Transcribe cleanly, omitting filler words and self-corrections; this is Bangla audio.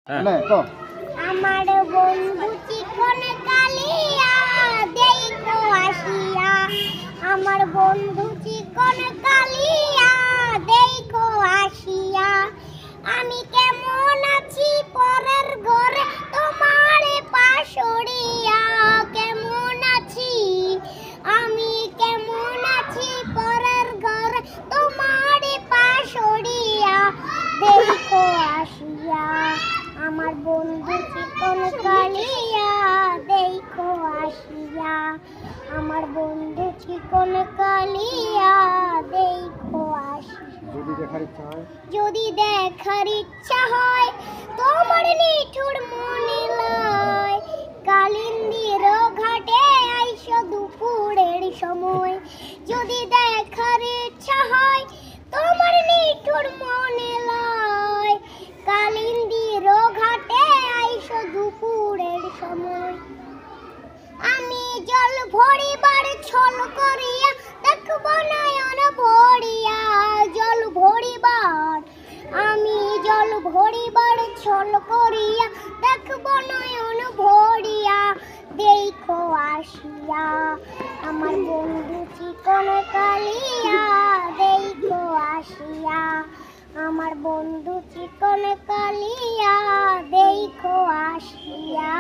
আমার বন্ধু চিকন কালিয়া দেখো আসিয়া, আমার বন্ধু চিকন কালিয়া দেখো আসিয়া, আমি কেমন আছি পরের ঘরে তোমার পাশরিয়া, কেমন আছি আমি কেমন আছি পরের ঘরে তোমার পাশরিয়া দেখো আসিয়া, আমার বন্ধু চিকন কালিয়া দেখো আসিয়া, আমার বন্ধু চিকন কালিয়া দেখো আসিয়া। যদি দেখার ইচ্ছা হয় তোমার নিঠুর মনে লয়, কালিন্দির ঘাটে আইসো দুপুরের সময়। যদি দেখার ইচ্ছা হয় তোমার নিঠুর মনে লয়, কালিন্দির ঘাটে আইসো দুপুরের সময়। আমি জল ভরিবার ছল করিয়া দেখব নয়ন ভরিয়া, জল ভরিবার আমি জল ভরিবার ছল করিয়া দেখব নয়ন ভরিয়া দেখো আসিয়া, আমার বন্ধু চিকন কালিয়া দেখো আসিয়া, আমার বন্ধু চিকন কালিয়া দেখো আসিয়া।